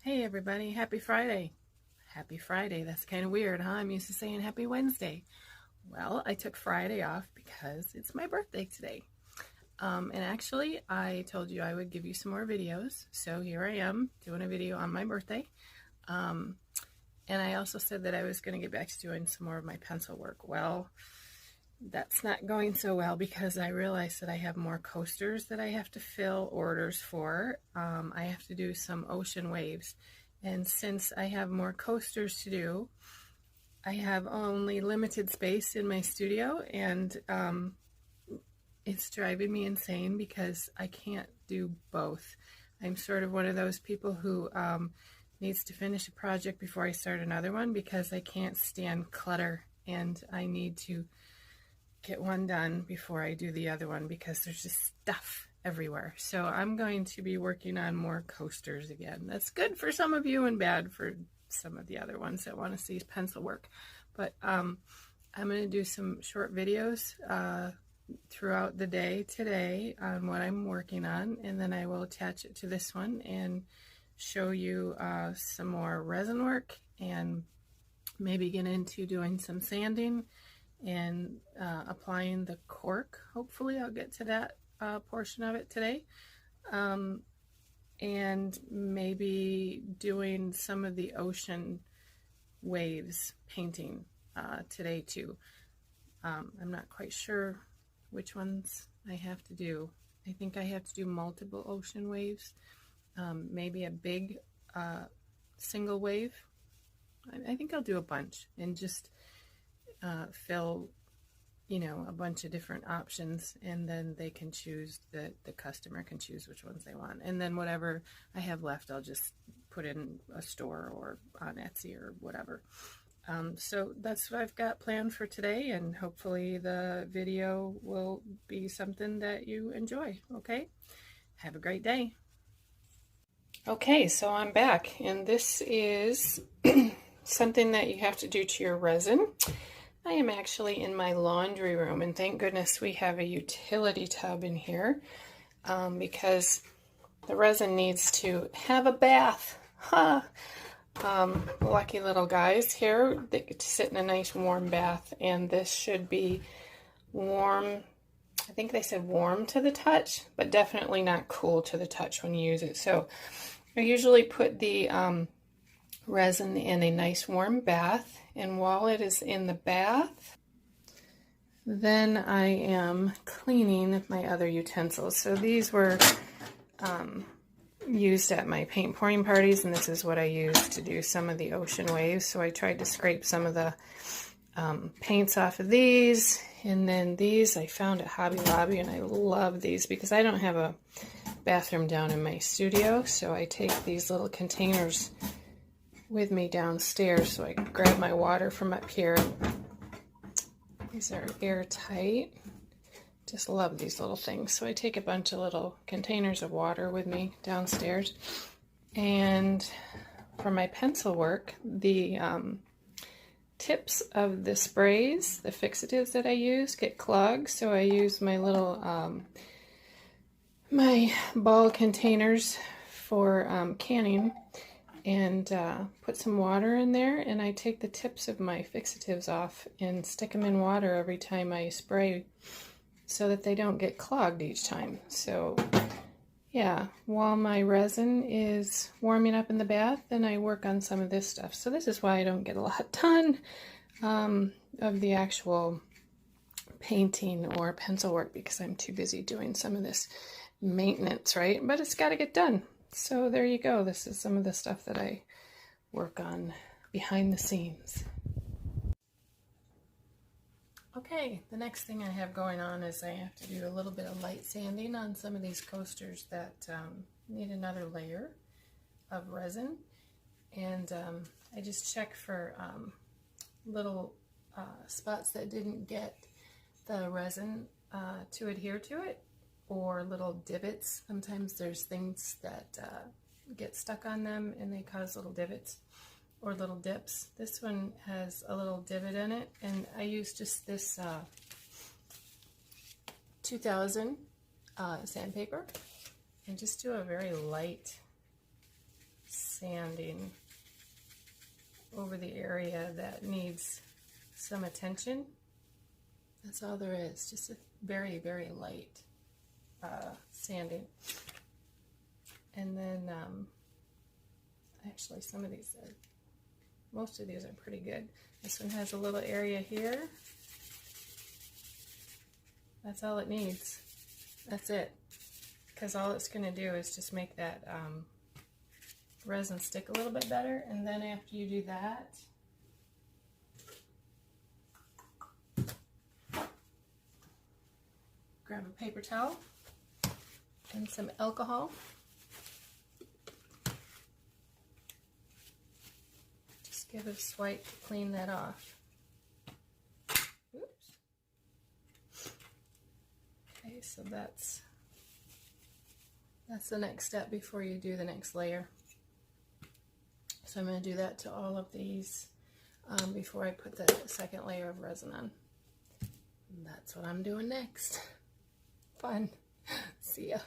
Hey everybody, happy Friday. Happy Friday. That's kind of weird, huh? I'm used to saying happy Wednesday. Well, I took Friday off because it's my birthday today. And actually, I told you I would give you some more videos. So here I am doing a video on my birthday. Um, and I also said that I was going to get back to doing some more of my pencil work. Well, that's not going so well because I realized that I have more coasters that I have to fill orders for. I have to do some ocean waves. And since I have more coasters to do, I have only limited space in my studio, and it's driving me insane because I can't do both. I'm sort of one of those people who needs to finish a project before I start another one because I can't stand clutter, and I need to get one done before I do the other one because there's just stuff everywhere. So I'm going to be working on more coasters again. That's good for some of you and bad for some of the other ones that want to see pencil work. But I'm going to do some short videos throughout the day today on what I'm working on, and then I will attach it to this one and show you some more resin work and maybe get into doing some sanding and applying the cork. Hopefully I'll get to that portion of it today, and maybe doing some of the ocean waves painting today too. I'm not quite sure which ones I have to do. I think I have to do multiple ocean waves, maybe a big single wave. I think I'll do a bunch and just fill, a bunch of different options, and then they can choose, the customer can choose which ones they want. And then whatever I have left, I'll just put in a store or on Etsy or whatever. So that's what I've got planned for today, and hopefully the video will be something that you enjoy. Okay? Have a great day. Okay, so I'm back, and this is something that you have to do to your resin. I am actually in my laundry room, and thank goodness we have a utility tub in here because the resin needs to have a bath. Huh. Lucky little guys here, they get to sit in a nice warm bath, and this should be warm. I think they said warm to the touch, but definitely not cool to the touch when you use it. So I usually put the resin in a nice warm bath, and while it is in the bath, then I am cleaning my other utensils. So these were used at my paint pouring parties, and this is what I used to do some of the ocean waves. So I tried to scrape some of the paints off of these, and then these I found at Hobby Lobby, and I love these because I don't have a bathroom down in my studio, so I take these little containers with me downstairs so I can grab my water from up here. These are airtight. Just love these little things. So I take a bunch of little containers of water with me downstairs. And for my pencil work, the tips of the sprays, the fixatives that I use, get clogged. So I use my little, my ball containers for canning, and put some water in there, and I take the tips of my fixatives off and stick them in water every time I spray so that they don't get clogged each time. So yeah, while my resin is warming up in the bath, then I work on some of this stuff. So this is why I don't get a lot done of the actual painting or pencil work, because I'm too busy doing some of this maintenance, right? But it's got to get done. So there you go. This is some of the stuff that I work on behind the scenes. Okay, the next thing I have going on is I have to do a little bit of light sanding on some of these coasters that need another layer of resin. And I just check for little spots that didn't get the resin to adhere to it, or little divots. Sometimes there's things that get stuck on them and they cause little divots or little dips. This one has a little divot in it, and I use just this 2000 sandpaper and just do a very light sanding over the area that needs some attention. That's all there is, just a very, very light sanding. And then actually some of these are, most of these are pretty good. This one has a little area here. That's all it needs. That's it. Because all it's going to do is just make that resin stick a little bit better. And then after you do that, grab a paper towel and some alcohol. Just give it a swipe to clean that off. Oops. Okay, so that's the next step before you do the next layer. So I'm going to do that to all of these before I put the second layer of resin on. And that's what I'm doing next. Fun. See ya.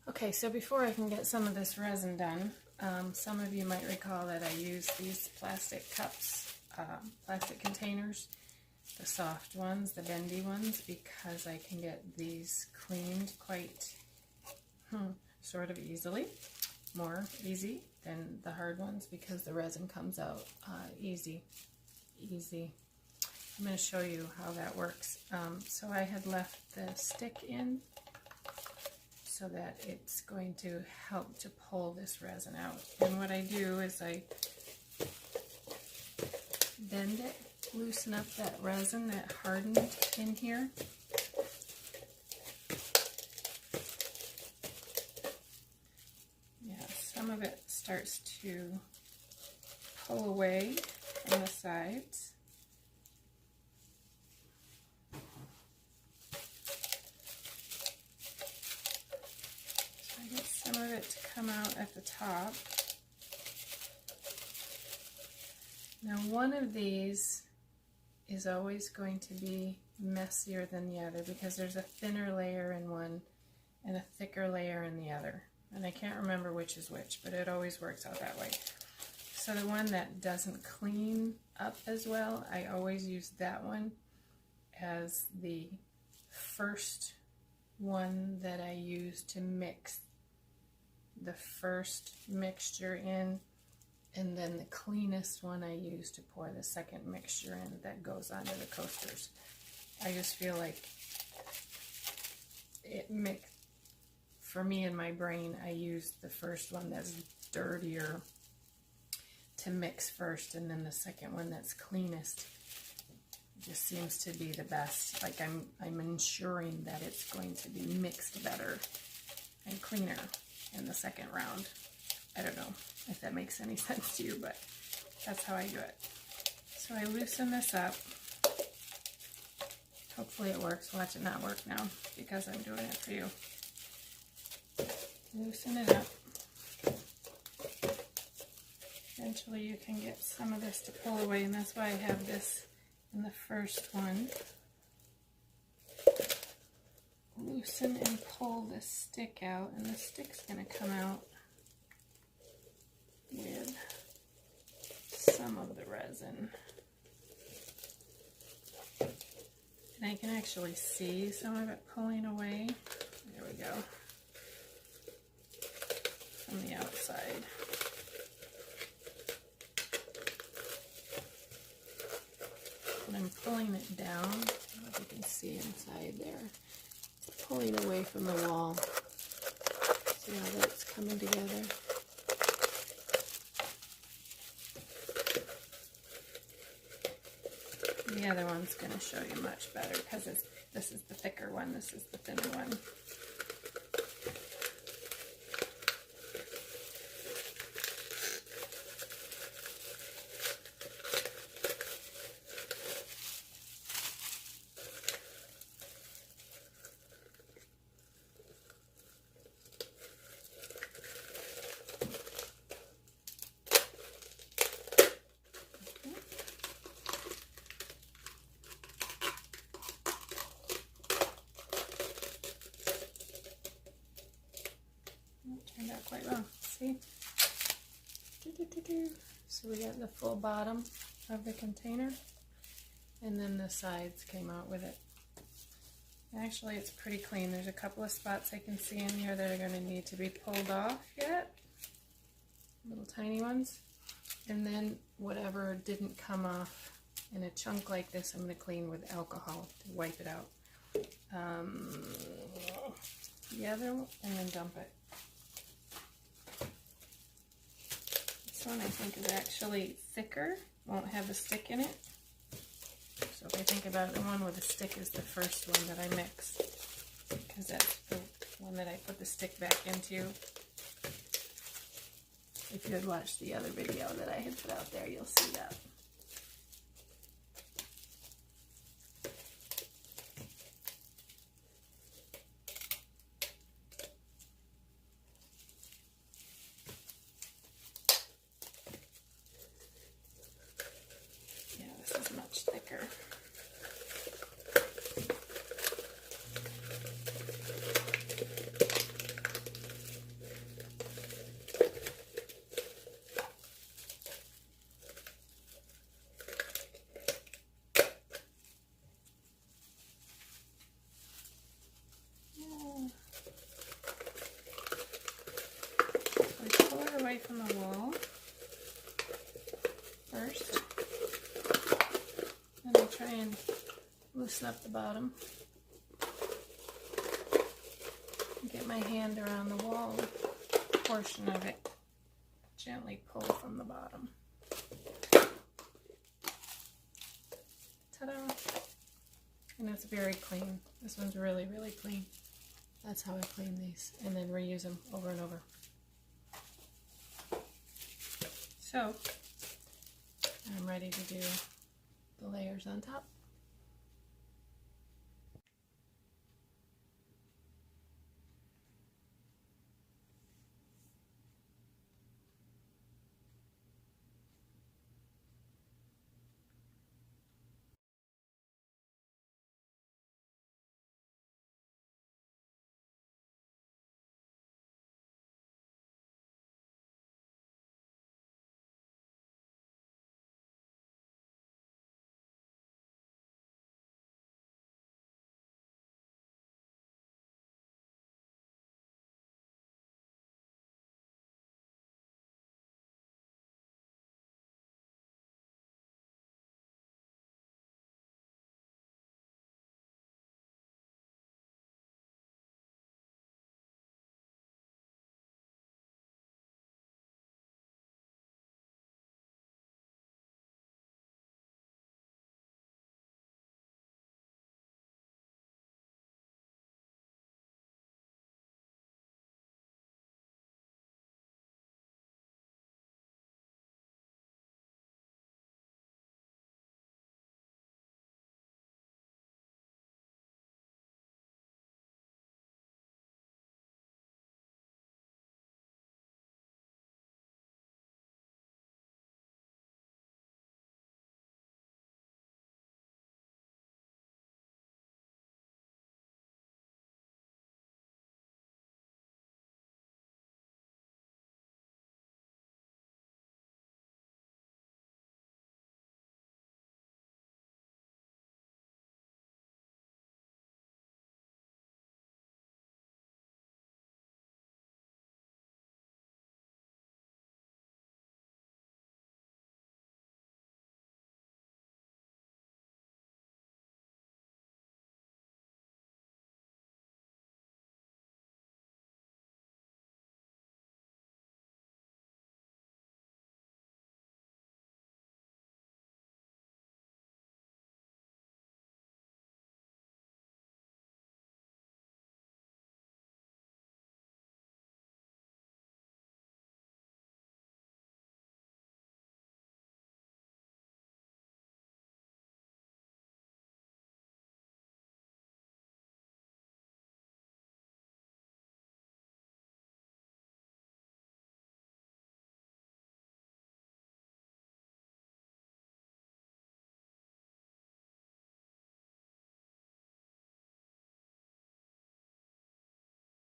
Okay, so before I can get some of this resin done, some of you might recall that I use these plastic cups, plastic containers, the soft ones, the bendy ones, because I can get these cleaned quite sort of easily, more easy than the hard ones, because the resin comes out easy. I'm going to show you how that works. So I had left the stick in so that it's going to help to pull this resin out. And what I do is I bend it, loosen up that resin that hardened in here. Yeah, some of it starts to pull away from the sides. Some of it to come out at the top. Now one of these is always going to be messier than the other because there's a thinner layer in one and a thicker layer in the other. And I can't remember which is which, but it always works out that way. So the one that doesn't clean up as well, I always use that one as the first one that I use to mix the first mixture in, and then the cleanest one I use to pour the second mixture in that goes onto the coasters. I just feel like for me in my brain, I use the first one that's dirtier to mix first, and then the second one that's cleanest just seems to be the best. Like I'm ensuring that it's going to be mixed better and cleaner in the second round. I don't know if that makes any sense to you, but that's how I do it. So I loosen this up. Hopefully it works. Watch it not work now because I'm doing it for you. Loosen it up. Eventually you can get some of this to pull away, and that's why I have this in the first one. Loosen and pull the stick out, and the stick's going to come out with some of the resin. And I can actually see some of it pulling away. There we go. From the outside. And I'm pulling it down. I don't know if you can see inside there. Pulling away from the wall. See how that's coming together? The other one's going to show you much better because this is the thicker one, this is the thinner one. quite well. See? So we got the full bottom of the container, and then the sides came out with it. Actually, it's pretty clean. There's a couple of spots I can see in here that are going to need to be pulled off yet. Little tiny ones. And then whatever didn't come off in a chunk like this, I'm going to clean with alcohol to wipe it out. The other one, and then dump it. This one I think is actually thicker, won't have a stick in it. So if I think about it, the one with the stick is the first one that I mixed, because that's the one that I put the stick back into. If you had watched the other video that I had put out there, you'll see that. Yeah, this is much thicker. Away from the wall first, and I try and loosen up the bottom, get my hand around the wall portion of it, gently pull from the bottom. Ta-da! And it's very clean. This one's really, really clean. That's how I clean these, and then reuse them over and over. So, I'm ready to do the layers on top.